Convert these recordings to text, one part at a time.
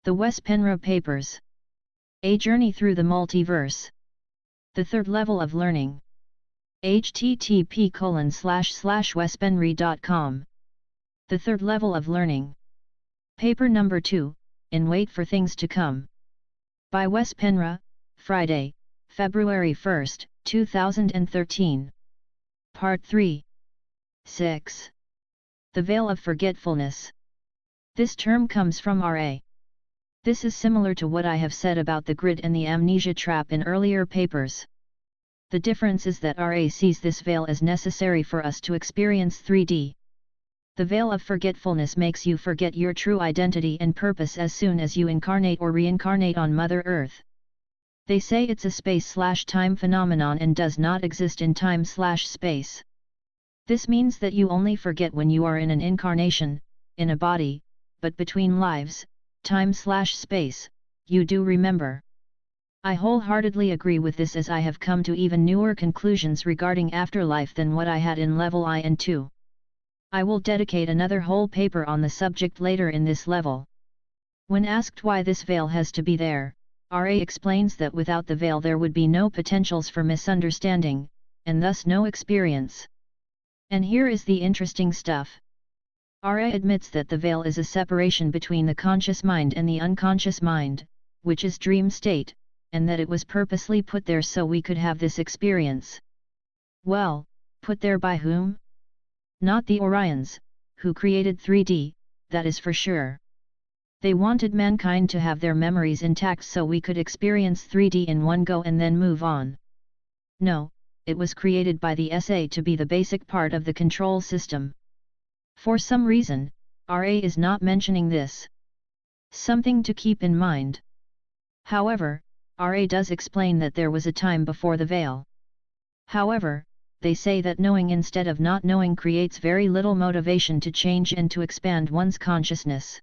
The Wes Penra Papers. A Journey Through the Multiverse. The Third Level of Learning. http://wespenry.com. The Third Level of Learning. Paper number 2, In Wait for Things to Come. By Wes Penra, Friday, February 1, 2013. Part 3. 6. The Veil of Forgetfulness. This term comes from R.A. This is similar to what I have said about the grid and the amnesia trap in earlier papers. The difference is that R.A. sees this veil as necessary for us to experience 3D. The veil of forgetfulness makes you forget your true identity and purpose as soon as you incarnate or reincarnate on Mother Earth. They say it's a space/time phenomenon and does not exist in time/space. This means that you only forget when you are in an incarnation, in a body, but between lives, time/space, you do remember. I wholeheartedly agree with this, as I have come to even newer conclusions regarding afterlife than what I had in level I and II. I will dedicate another whole paper on the subject later in this level. When asked why this veil has to be there, R.A. explains that without the veil there would be no potentials for misunderstanding, and thus no experience. And here is the interesting stuff. R.A. admits that the veil is a separation between the conscious mind and the unconscious mind, which is dream state, and that it was purposely put there so we could have this experience. Well, put there by whom? Not the Orions, who created 3D, that is for sure. They wanted mankind to have their memories intact so we could experience 3D in one go and then move on. No, it was created by the SA to be the basic part of the control system. For some reason, R.A. is not mentioning this. Something to keep in mind. However, R.A. does explain that there was a time before the veil. However, they say that knowing instead of not knowing creates very little motivation to change and to expand one's consciousness.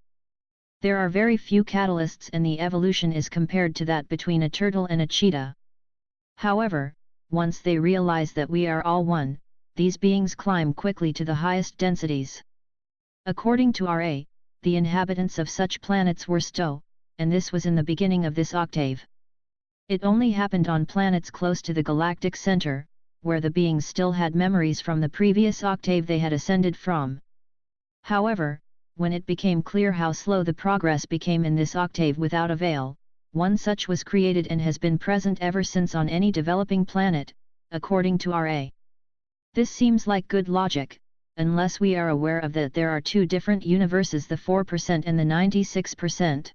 There are very few catalysts and the evolution is compared to that between a turtle and a cheetah. However, once they realize that we are all one, these beings climb quickly to the highest densities. According to R.A., the inhabitants of such planets were Sto, and this was in the beginning of this octave. It only happened on planets close to the galactic center, where the beings still had memories from the previous octave they had ascended from. However, when it became clear how slow the progress became in this octave without a veil, one such was created and has been present ever since on any developing planet, according to R.A. This seems like good logic, unless we are aware of that there are two different universes, the 4% and the 96%.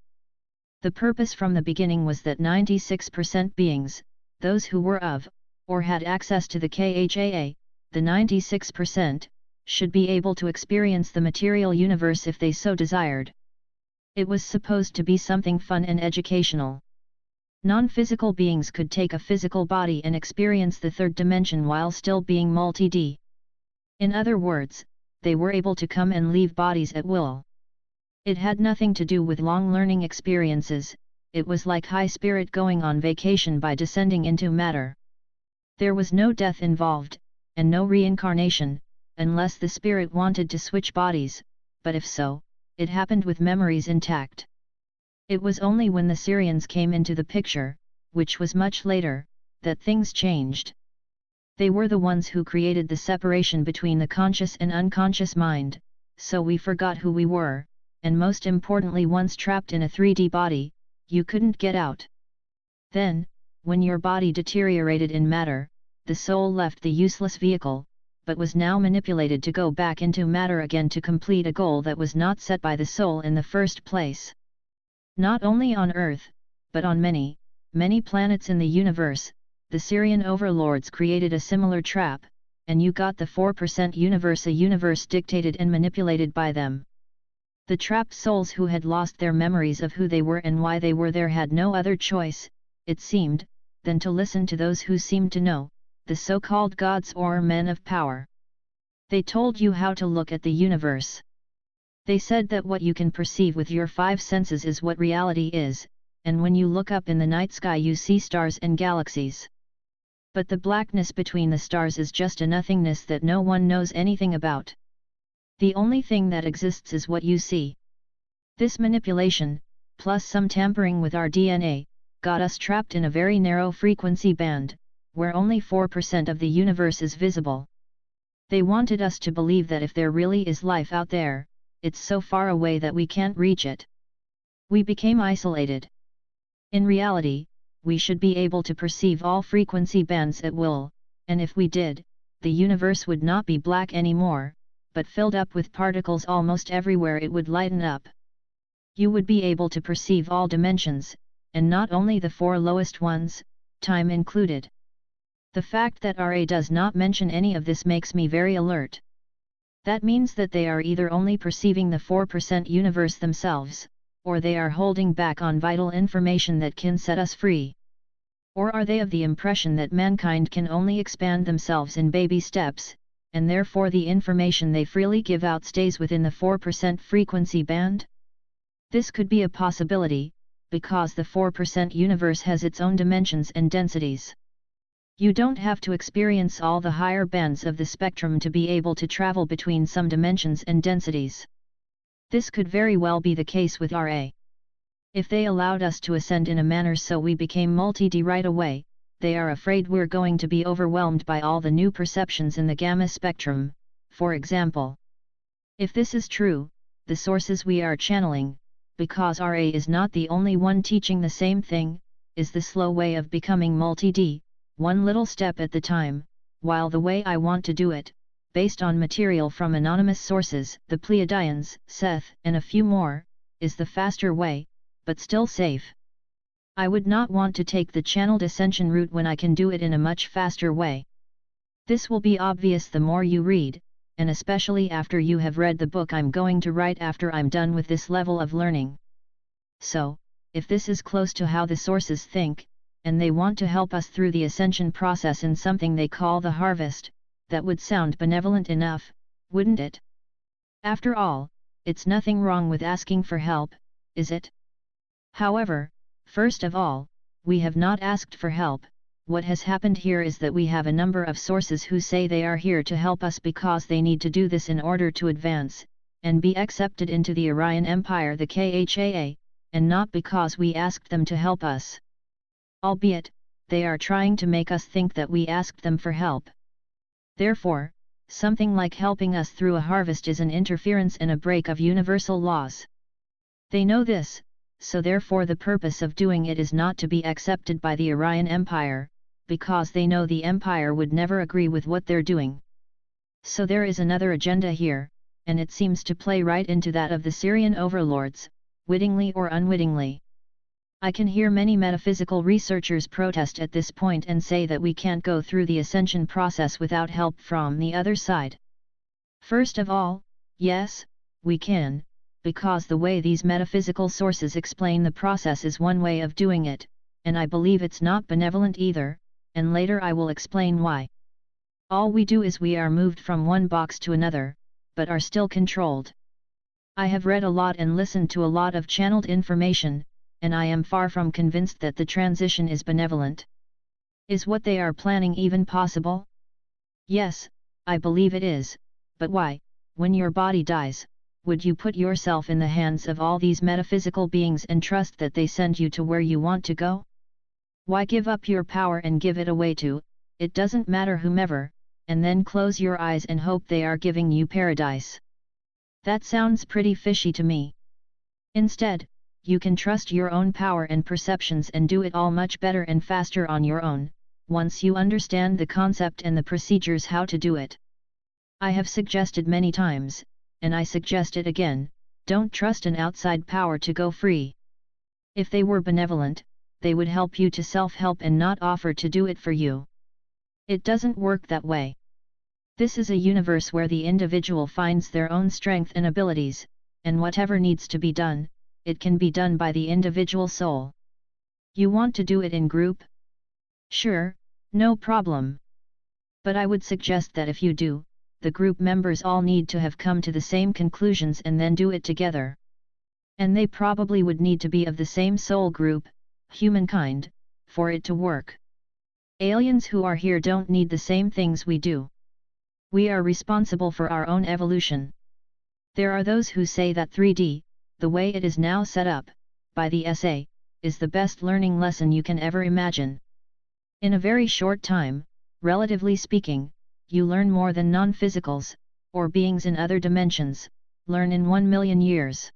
The purpose from the beginning was that 96% beings, those who were of, or had access to the KHAA, the 96%, should be able to experience the material universe if they so desired. It was supposed to be something fun and educational. Non-physical beings could take a physical body and experience the third dimension while still being multi-D. In other words, they were able to come and leave bodies at will. It had nothing to do with long learning experiences, it was like high spirit going on vacation by descending into matter. There was no death involved, and no reincarnation, unless the spirit wanted to switch bodies, but if so, it happened with memories intact. It was only when the Syrians came into the picture, which was much later, that things changed. They were the ones who created the separation between the conscious and unconscious mind, so we forgot who we were, and most importantly, once trapped in a 3D body, you couldn't get out. Then, when your body deteriorated in matter, the soul left the useless vehicle, but was now manipulated to go back into matter again to complete a goal that was not set by the soul in the first place. Not only on Earth, but on many, many planets in the universe, the Syrian overlords created a similar trap, and you got the 4% universe, a universe dictated and manipulated by them. The trapped souls who had lost their memories of who they were and why they were there had no other choice, it seemed, than to listen to those who seemed to know, the so-called gods or men of power. They told you how to look at the universe. They said that what you can perceive with your 5 senses is what reality is, and when you look up in the night sky you see stars and galaxies. But the blackness between the stars is just a nothingness that no one knows anything about. The only thing that exists is what you see. This manipulation, plus some tampering with our DNA, got us trapped in a very narrow frequency band, where only 4% of the universe is visible. They wanted us to believe that if there really is life out there, it's so far away that we can't reach it. We became isolated. In reality, we should be able to perceive all frequency bands at will, and if we did, the universe would not be black anymore, but filled up with particles almost everywhere. It would lighten up. You would be able to perceive all dimensions, and not only the 4 lowest ones, time included. The fact that RA does not mention any of this makes me very alert. That means that they are either only perceiving the 4% universe themselves, or they are holding back on vital information that can set us free. Or are they of the impression that mankind can only expand themselves in baby steps, and therefore the information they freely give out stays within the 4% frequency band? This could be a possibility, because the 4% universe has its own dimensions and densities. You don't have to experience all the higher bands of the spectrum to be able to travel between some dimensions and densities. This could very well be the case with RA. If they allowed us to ascend in a manner so we became multi-D right away, they are afraid we're going to be overwhelmed by all the new perceptions in the gamma spectrum, for example. If this is true, the sources we are channeling, because RA is not the only one teaching the same thing, is the slow way of becoming multi-D, one little step at the time, while the way I want to do it, based on material from anonymous sources, the Pleiadians, Seth, and a few more, is the faster way, but still safe. I would not want to take the channeled ascension route when I can do it in a much faster way. This will be obvious the more you read, and especially after you have read the book I'm going to write after I'm done with this level of learning. So, if this is close to how the sources think, and they want to help us through the ascension process in something they call the harvest, that would sound benevolent enough, wouldn't it? After all, it's nothing wrong with asking for help, is it? However, first of all, we have not asked for help. What has happened here is that we have a number of sources who say they are here to help us because they need to do this in order to advance, and be accepted into the Orion Empire, the KHAA, and not because we asked them to help us. Albeit, they are trying to make us think that we asked them for help. Therefore, something like helping us through a harvest is an interference and a break of universal laws. They know this, so therefore the purpose of doing it is not to be accepted by the Orion Empire, because they know the Empire would never agree with what they're doing. So there is another agenda here, and it seems to play right into that of the Syrian overlords, wittingly or unwittingly. I can hear many metaphysical researchers protest at this point and say that we can't go through the ascension process without help from the other side. First of all, yes, we can, because the way these metaphysical sources explain the process is one way of doing it, and I believe it's not benevolent either, and later I will explain why. All we do is we are moved from one box to another, but are still controlled. I have read a lot and listened to a lot of channeled information, and I am far from convinced that the transition is benevolent. Is what they are planning even possible? Yes, I believe it is, but why, when your body dies, would you put yourself in the hands of all these metaphysical beings and trust that they send you to where you want to go? Why give up your power and give it away to, it doesn't matter whomever, and then close your eyes and hope they are giving you paradise? That sounds pretty fishy to me. Instead, you can trust your own power and perceptions and do it all much better and faster on your own, once you understand the concept and the procedures how to do it. I have suggested many times, and I suggest it again, don't trust an outside power to go free. If they were benevolent, they would help you to self-help and not offer to do it for you. It doesn't work that way. This is a universe where the individual finds their own strength and abilities, and whatever needs to be done, it can be done by the individual soul. You want to do it in group? Sure, no problem. But I would suggest that if you do, the group members all need to have come to the same conclusions and then do it together. And they probably would need to be of the same soul group, humankind, for it to work. Aliens who are here don't need the same things we do. We are responsible for our own evolution. There are those who say that 3D, the way it is now set up, by the essay, is the best learning lesson you can ever imagine. In a very short time, relatively speaking, you learn more than non-physicals, or beings in other dimensions, learn in 1 million years.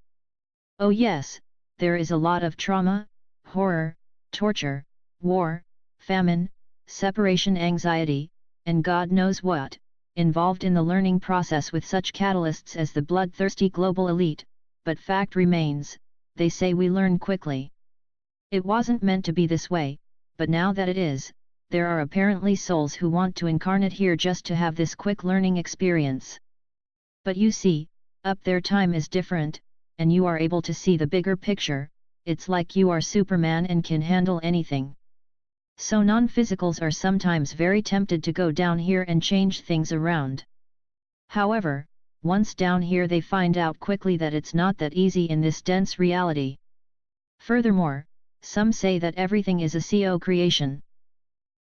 Oh yes, there is a lot of trauma, horror, torture, war, famine, separation anxiety, and God knows what, involved in the learning process with such catalysts as the bloodthirsty global elite, but fact remains, they say we learn quickly. It wasn't meant to be this way, but now that it is, there are apparently souls who want to incarnate here just to have this quick learning experience. But you see, up there time is different, and you are able to see the bigger picture, it's like you are Superman and can handle anything. So non-physicals are sometimes very tempted to go down here and change things around. However, once down here they find out quickly that it's not that easy in this dense reality. Furthermore, some say that everything is a co-creation.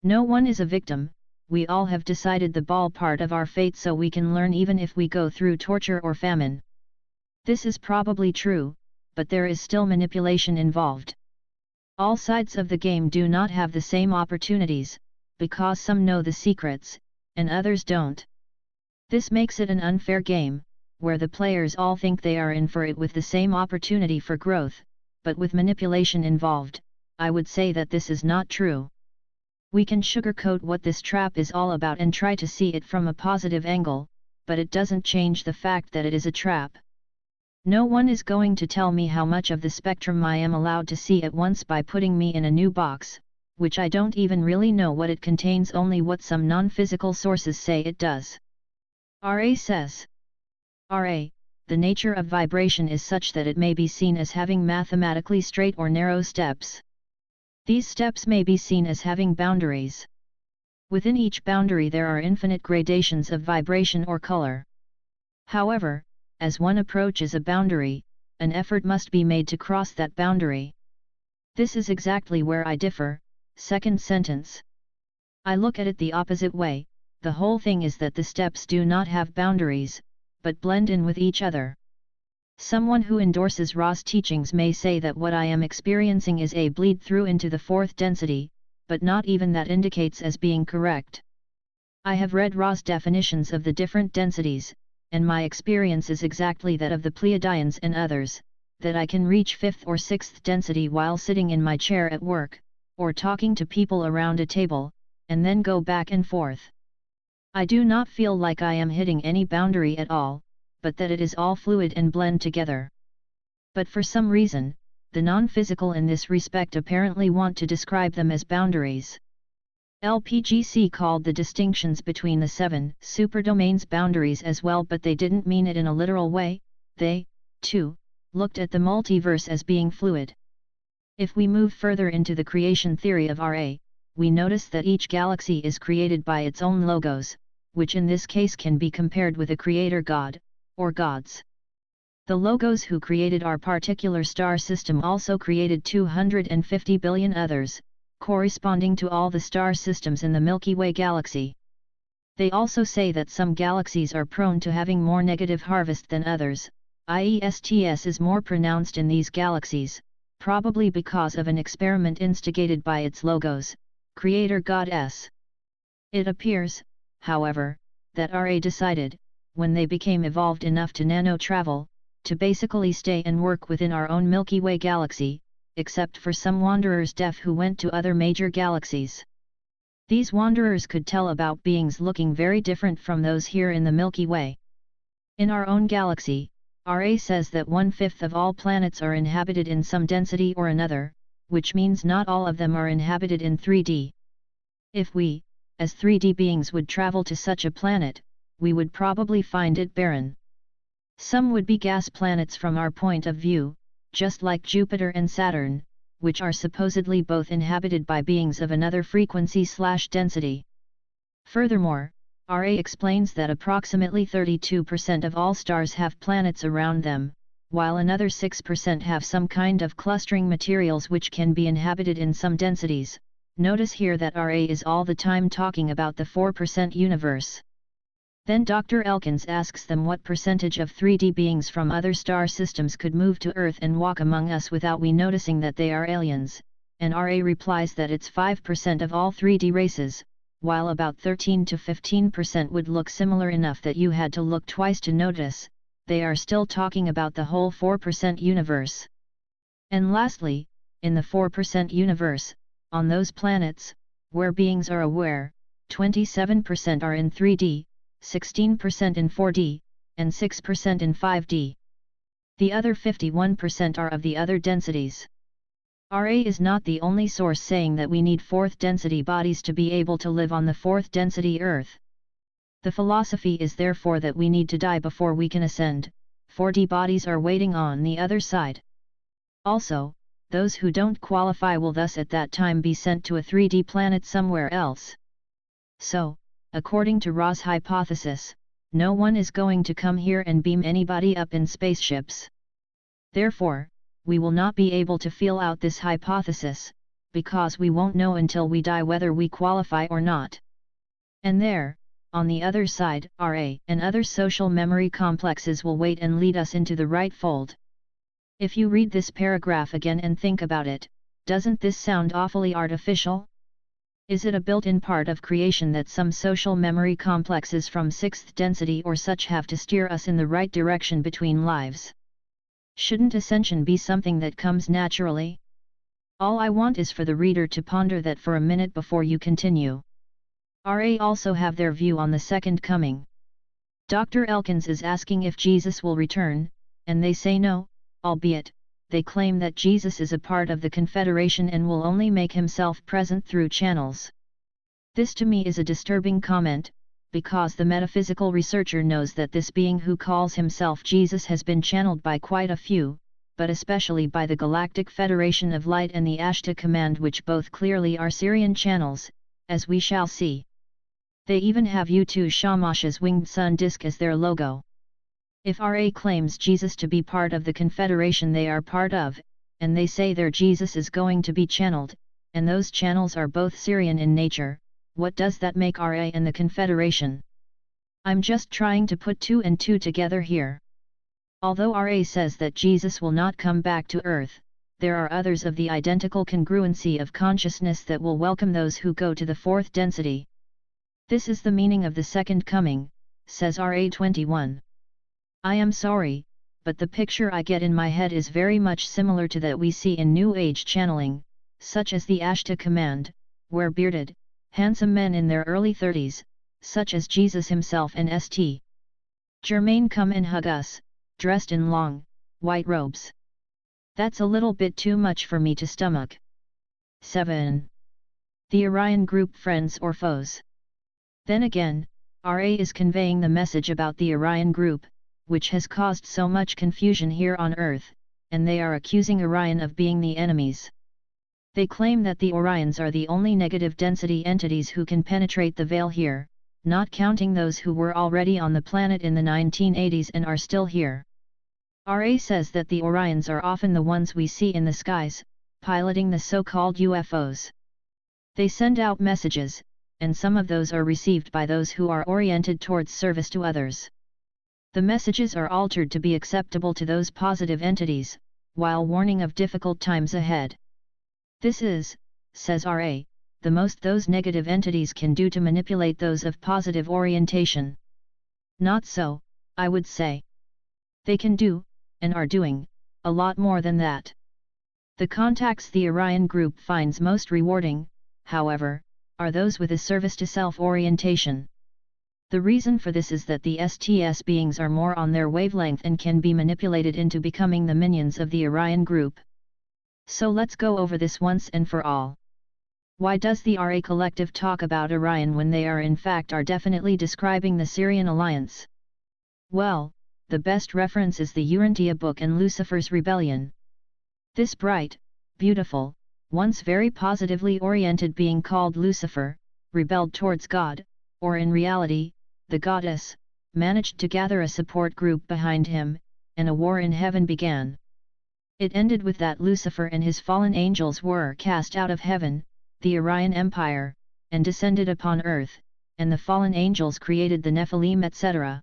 No one is a victim, we all have decided the ball part of our fate so we can learn even if we go through torture or famine. This is probably true, but there is still manipulation involved. All sides of the game do not have the same opportunities, because some know the secrets, and others don't. This makes it an unfair game, where the players all think they are in for it with the same opportunity for growth, but with manipulation involved, I would say that this is not true. We can sugarcoat what this trap is all about and try to see it from a positive angle, but it doesn't change the fact that it is a trap. No one is going to tell me how much of the spectrum I am allowed to see at once by putting me in a new box, which I don't even really know what it contains, only what some non-physical sources say it does. RA says. RA, the nature of vibration is such that it may be seen as having mathematically straight or narrow steps. These steps may be seen as having boundaries. Within each boundary there are infinite gradations of vibration or color. However, as one approaches a boundary, an effort must be made to cross that boundary. This is exactly where I differ. Second sentence. I look at it the opposite way, the whole thing is that the steps do not have boundaries, but blend in with each other. Someone who endorses Ra's teachings may say that what I am experiencing is a bleed through into the fourth density, but not even that indicates as being correct. I have read Ra's definitions of the different densities, and my experience is exactly that of the Pleiadians and others, that I can reach fifth or sixth density while sitting in my chair at work, or talking to people around a table, and then go back and forth. I do not feel like I am hitting any boundary at all, but that it is all fluid and blend together. But for some reason, the non-physical in this respect apparently want to describe them as boundaries. LPGC called the distinctions between the 7 superdomains boundaries as well, but they didn't mean it in a literal way. They, too, looked at the multiverse as being fluid. If we move further into the creation theory of RA, we notice that each galaxy is created by its own logos, which in this case can be compared with a creator god, or gods. The logos who created our particular star system also created 250 billion others, corresponding to all the star systems in the Milky Way galaxy. They also say that some galaxies are prone to having more negative harvest than others, i.e. STS is more pronounced in these galaxies, probably because of an experiment instigated by its logos, creator goddess. It appears, however, that RA decided, when they became evolved enough to nano-travel, to basically stay and work within our own Milky Way galaxy, except for some wanderers deaf who went to other major galaxies. These wanderers could tell about beings looking very different from those here in the Milky Way. In our own galaxy, RA says that 1/5 of all planets are inhabited in some density or another, which means not all of them are inhabited in 3D. If we, as 3D beings would travel to such a planet, we would probably find it barren. Some would be gas planets from our point of view, just like Jupiter and Saturn, which are supposedly both inhabited by beings of another frequency/density. Furthermore, RA explains that approximately 32% of all stars have planets around them, while another 6% have some kind of clustering materials which can be inhabited in some densities. Notice here that RA is all the time talking about the 4% universe. Then Dr. Elkins asks them what percentage of 3D beings from other star systems could move to Earth and walk among us without we noticing that they are aliens, and RA replies that it's 5% of all 3D races, while about 13 to 15% would look similar enough that you had to look twice to notice. They are still talking about the whole 4% universe. And lastly, in the 4% universe, on those planets, where beings are aware, 27% are in 3D, 16% in 4D, and 6% in 5D. The other 51% are of the other densities. RA is not the only source saying that we need fourth density bodies to be able to live on the fourth density Earth. The philosophy is therefore that we need to die before we can ascend. 4D bodies are waiting on the other side. Also, those who don't qualify will thus at that time be sent to a 3D planet somewhere else. So, according to Ra's hypothesis, no one is going to come here and beam anybody up in spaceships. Therefore, we will not be able to feel out this hypothesis, because we won't know until we die whether we qualify or not. And there, on the other side, RA and other social memory complexes will wait and lead us into the right fold. If you read this paragraph again and think about it, doesn't this sound awfully artificial? Is it a built-in part of creation that some social memory complexes from 6th density or such have to steer us in the right direction between lives? Shouldn't ascension be something that comes naturally? All I want is for the reader to ponder that for a minute before you continue. RA also have their view on the second coming. Dr. Elkins is asking if Jesus will return, and they say no, albeit, they claim that Jesus is a part of the Confederation and will only make himself present through channels. This to me is a disturbing comment, because the metaphysical researcher knows that this being who calls himself Jesus has been channeled by quite a few, but especially by the Galactic Federation of Light and the Ashta Command, which both clearly are Sirian channels, as we shall see. They even have U2 Shamash's winged sun disk as their logo. If RA claims Jesus to be part of the Confederation they are part of, and they say their Jesus is going to be channeled, and those channels are both Sirian in nature, what does that make RA and the Confederation? I'm just trying to put 2 and 2 together here. Although RA says that Jesus will not come back to Earth, there are others of the identical congruency of consciousness that will welcome those who go to the 4th density. This is the meaning of the second coming, says RA 21. I am sorry, but the picture I get in my head is very much similar to that we see in New Age channeling, such as the Ashta Command, where bearded, handsome men in their early 30s, such as Jesus himself and St. Germain come and hug us, dressed in long, white robes. That's a little bit too much for me to stomach. 7. The Orion Group friends or foes. Then again, RA is conveying the message about the Orion Group, which has caused so much confusion here on Earth, and they are accusing Orion of being the enemies. They claim that the Orions are the only negative density entities who can penetrate the veil here, not counting those who were already on the planet in the 1980s and are still here. RA says that the Orions are often the ones we see in the skies, piloting the so-called UFOs. They send out messages, and some of those are received by those who are oriented towards service to others. The messages are altered to be acceptable to those positive entities, while warning of difficult times ahead. This is, says RA, the most those negative entities can do to manipulate those of positive orientation. Not so, I would say. They can do, and are doing, a lot more than that. The contacts the Orion Group finds most rewarding, however, are those with a service to self-orientation. The reason for this is that the STS beings are more on their wavelength and can be manipulated into becoming the minions of the Orion Group. So let's go over this once and for all. Why does the RA collective talk about Orion when they are in fact are definitely describing the Sirian alliance? Well, the best reference is the Urantia book and Lucifer's rebellion. This bright, beautiful, once very positively oriented being called Lucifer, rebelled towards God, or in reality, the goddess, managed to gather a support group behind him, and a war in heaven began. It ended with that Lucifer and his fallen angels were cast out of heaven, the Orion Empire, and descended upon earth, and the fallen angels created the Nephilim etc.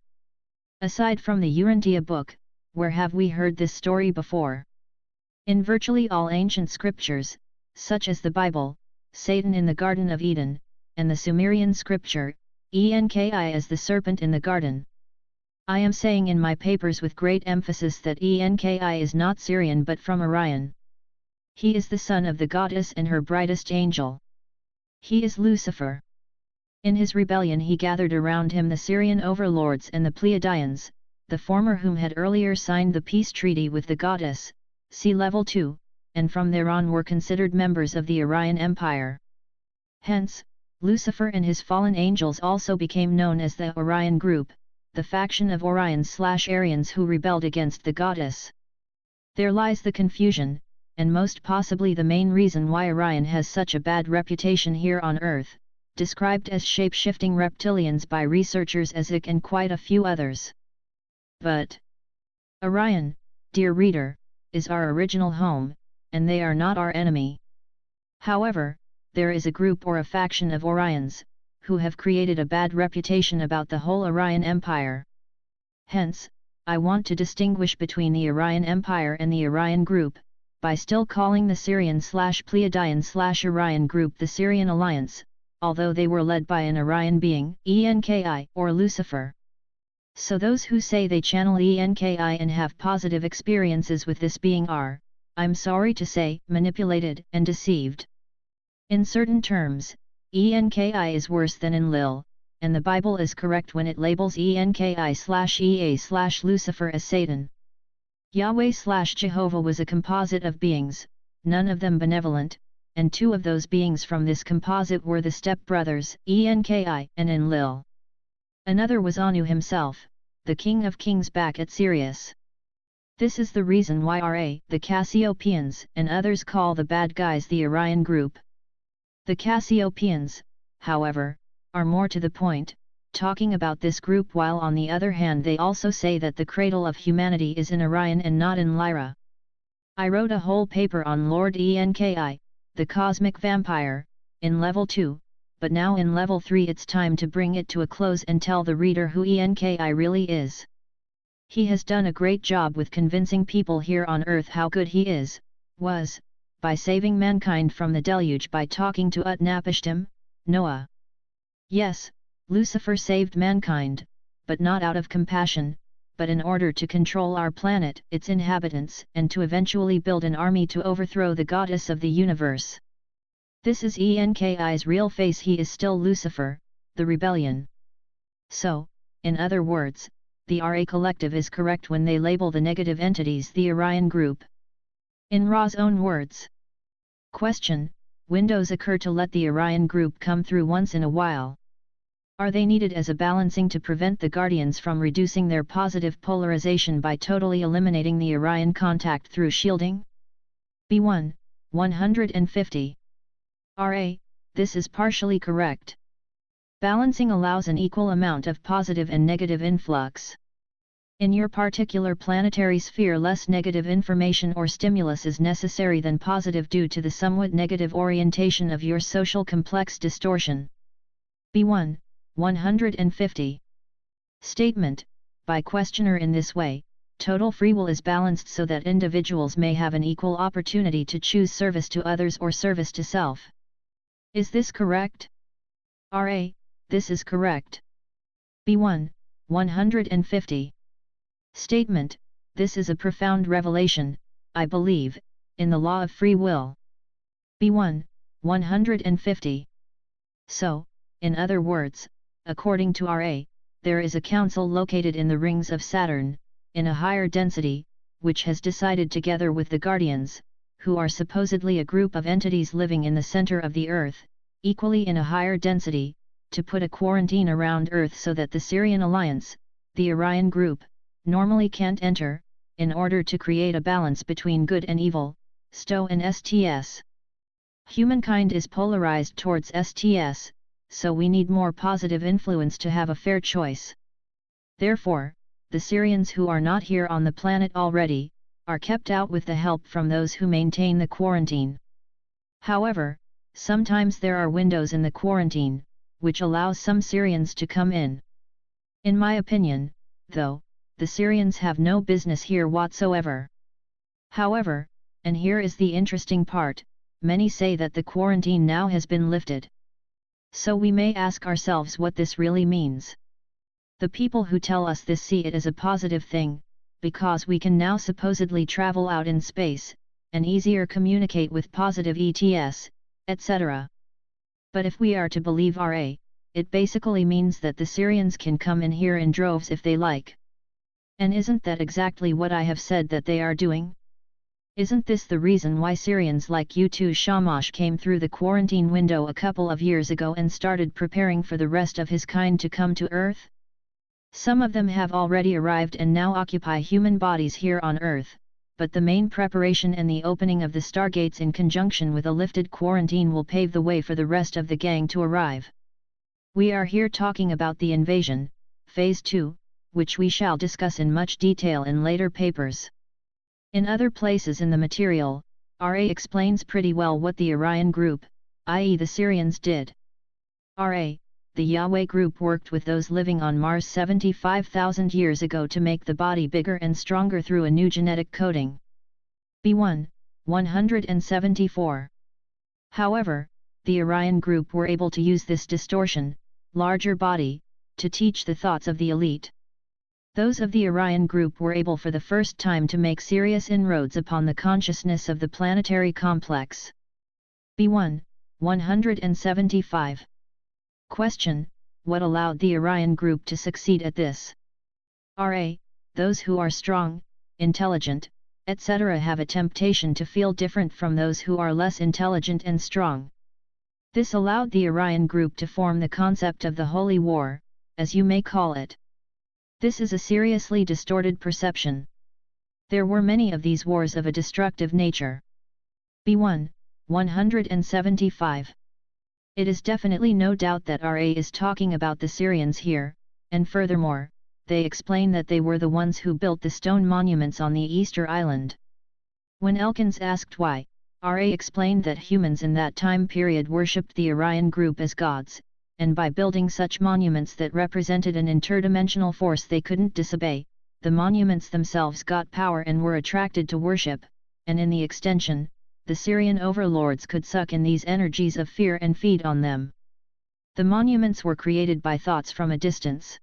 Aside from the Urantia book, where have we heard this story before? In virtually all ancient scriptures, such as the Bible, Satan in the Garden of Eden, and the Sumerian scripture, Enki as the serpent in the garden. I am saying in my papers with great emphasis that Enki is not Syrian but from Orion. He is the son of the goddess and her brightest angel. He is Lucifer. In his rebellion he gathered around him the Syrian overlords and the Pleiadians, the former whom had earlier signed the peace treaty with the goddess, see level 2, and from there on were considered members of the Orion Empire. Hence, Lucifer and his fallen angels also became known as the Orion group, the faction of Orions/Aryans who rebelled against the goddess. There lies the confusion, and most possibly the main reason why Orion has such a bad reputation here on Earth, described as shape-shifting reptilians by researchers as Ick and quite a few others. But Orion, dear reader, is our original home, and they are not our enemy. However, there is a group or a faction of Orions, who have created a bad reputation about the whole Orion Empire. Hence, I want to distinguish between the Orion Empire and the Orion group, by still calling the Syrian/Pleiadian/Orion group the Syrian Alliance, although they were led by an Orion being, Enki or Lucifer. So those who say they channel Enki and have positive experiences with this being are, I'm sorry to say, manipulated and deceived. In certain terms, Enki is worse than Enlil, and the Bible is correct when it labels Enki/Ea/Lucifer as Satan. Yahweh/Jehovah was a composite of beings, none of them benevolent, and two of those beings from this composite were the step-brothers, Enki and Enlil. Another was Anu himself, the king of kings back at Sirius. This is the reason why the Cassiopeans and others call the bad guys the Orion group. The Cassiopeans, however, are more to the point, talking about this group, while on the other hand they also say that the cradle of humanity is in Orion and not in Lyra. I wrote a whole paper on Lord Enki, the cosmic vampire, in level 2, but now in level 3 it's time to bring it to a close and tell the reader who Enki really is. He has done a great job with convincing people here on Earth how good he was, by saving mankind from the deluge by talking to Utnapishtim, Noah. Yes, Lucifer saved mankind, but not out of compassion, but in order to control our planet, its inhabitants, and to eventually build an army to overthrow the goddess of the universe. This is Enki's real face. He is still Lucifer, the rebellion. So, in other words, the RA collective is correct when they label the negative entities the Orion group. In Ra's own words. Question: windows occur to let the Orion group come through once in a while. Are they needed as a balancing to prevent the Guardians from reducing their positive polarization by totally eliminating the Orion contact through shielding? B1, 150. RA, this is partially correct. Balancing allows an equal amount of positive and negative influx. In your particular planetary sphere, less negative information or stimulus is necessary than positive due to the somewhat negative orientation of your social complex distortion. B1, 150. Statement, by questioner: in this way, total free will is balanced so that individuals may have an equal opportunity to choose service to others or service to self. Is this correct? RA, this is correct. B1, 150. Statement, this is a profound revelation, I believe, in the law of free will. B1, 150. So, in other words, according to RA, there is a council located in the rings of Saturn, in a higher density, which has decided together with the Guardians, who are supposedly a group of entities living in the center of the Earth, equally in a higher density, to put a quarantine around Earth so that the Syrian Alliance, the Orion group, normally can't enter, in order to create a balance between good and evil, STO and STS. Humankind is polarized towards STS, so we need more positive influence to have a fair choice. Therefore, the Syrians who are not here on the planet already, are kept out with the help from those who maintain the quarantine. However, sometimes there are windows in the quarantine, which allows some Sirians to come in. In my opinion, though, the Sirians have no business here whatsoever. However, and here is the interesting part, many say that the quarantine now has been lifted. So we may ask ourselves what this really means. The people who tell us this see it as a positive thing, because we can now supposedly travel out in space, and easier communicate with positive ETS, etc. But if we are to believe RA, it basically means that the Sirians can come in here in droves if they like. And isn't that exactly what I have said that they are doing? Isn't this the reason why Sirians like U2 Shamash came through the quarantine window a couple of years ago and started preparing for the rest of his kind to come to Earth? Some of them have already arrived and now occupy human bodies here on Earth, but the main preparation and the opening of the stargates in conjunction with a lifted quarantine will pave the way for the rest of the gang to arrive. We are here talking about the invasion, Phase 2, which we shall discuss in much detail in later papers. In other places in the material, RA explains pretty well what the Orion group, i.e. the Sirians, did. RA, the Yahweh group worked with those living on Mars 75,000 years ago to make the body bigger and stronger through a new genetic coding. B1, 174. However, the Orion group were able to use this distortion, larger body, to teach the thoughts of the elite. Those of the Orion group were able for the first time to make serious inroads upon the consciousness of the planetary complex. B1, 175. Question: what allowed the Orion group to succeed at this? RA, those who are strong, intelligent, etc. have a temptation to feel different from those who are less intelligent and strong. This allowed the Orion group to form the concept of the Holy War, as you may call it. This is a seriously distorted perception. There were many of these wars of a destructive nature. B1, 175. It is definitely no doubt that RA is talking about the Sirians here, and furthermore, they explain that they were the ones who built the stone monuments on the Easter Island. When Elkins asked why, RA explained that humans in that time period worshipped the Orion group as gods, and by building such monuments that represented an interdimensional force they couldn't disobey, the monuments themselves got power and were attracted to worship, and in the extension, the Sirian overlords could suck in these energies of fear and feed on them. The monuments were created by thoughts from a distance.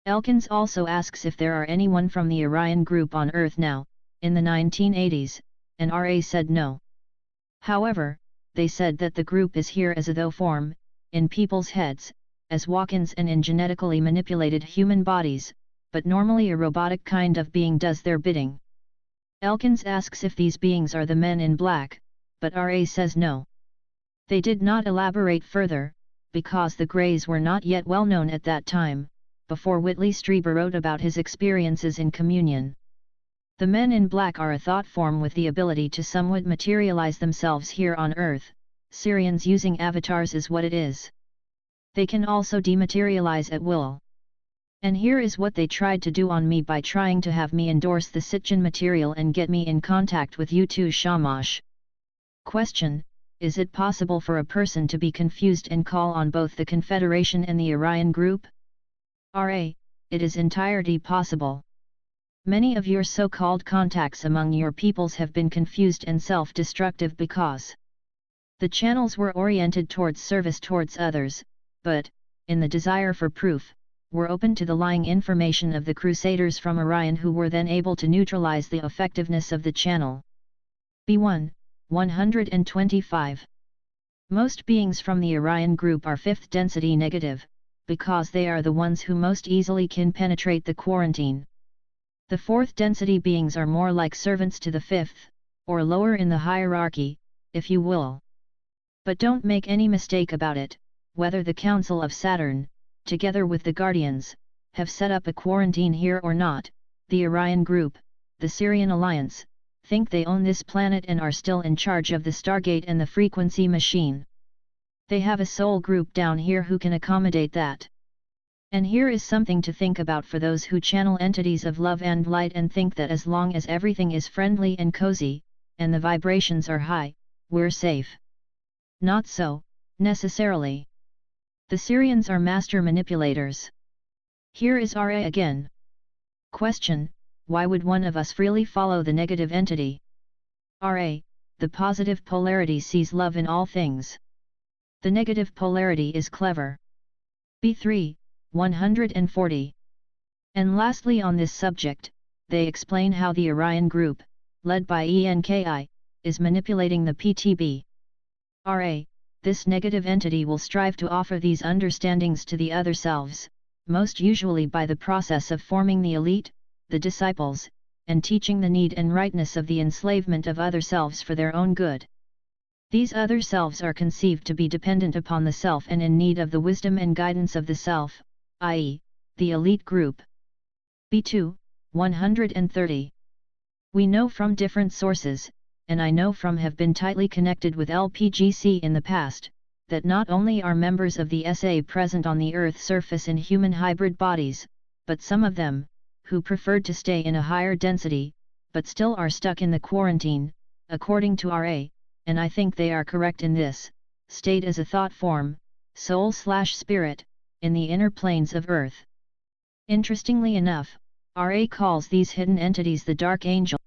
Elkins also asks if there are anyone from the Orion group on Earth now, in the 1980s, and RA said no. However, they said that the group is here as a though form, in people's heads, as walk-ins and in genetically manipulated human bodies, but normally a robotic kind of being does their bidding. Elkins asks if these beings are the men in black, but RA says no. They did not elaborate further, because the Greys were not yet well known at that time, before Whitley Strieber wrote about his experiences in communion. The men in black are a thought form with the ability to somewhat materialize themselves here on Earth. Sirians using avatars is what it is. They can also dematerialize at will. And here is what they tried to do on me by trying to have me endorse the Sitchin material and get me in contact with U2 Shamash. Question: is it possible for a person to be confused and call on both the Confederation and the Orion group? RA, it is entirely possible. Many of your so-called contacts among your peoples have been confused and self-destructive because the channels were oriented towards service towards others, but, in the desire for proof, were open to the lying information of the Crusaders from Orion, who were then able to neutralize the effectiveness of the channel. B1, 125. Most beings from the Orion group are fifth density negative, because they are the ones who most easily can penetrate the quarantine. The fourth density beings are more like servants to the fifth, or lower in the hierarchy, if you will. But don't make any mistake about it, whether the Council of Saturn, together with the Guardians, have set up a quarantine here or not, the Orion group, the Sirian Alliance, think they own this planet and are still in charge of the Stargate and the frequency machine. They have a soul group down here who can accommodate that. And here is something to think about for those who channel entities of love and light and think that as long as everything is friendly and cozy, and the vibrations are high, we're safe. Not so, necessarily. The Syrians are master manipulators. Here is RA again. Question: why would one of us freely follow the negative entity? RA: the positive polarity sees love in all things. The negative polarity is clever. B3, 140. And lastly on this subject, they explain how the Orion group, led by ENKI, is manipulating the PTB. RA: this negative entity will strive to offer these understandings to the other selves, most usually by the process of forming the elite, the disciples, and teaching the need and rightness of the enslavement of other selves for their own good. These other selves are conceived to be dependent upon the self and in need of the wisdom and guidance of the self, i.e., the elite group. B2, 130. We know from different sources, and I know from have been tightly connected with LPGC in the past, that not only are members of the SA present on the Earth's surface in human hybrid bodies, but some of them, who preferred to stay in a higher density, but still are stuck in the quarantine, according to RA, and I think they are correct in this, state as a thought form, soul/spirit, in the inner planes of Earth. Interestingly enough, RA calls these hidden entities the dark angels.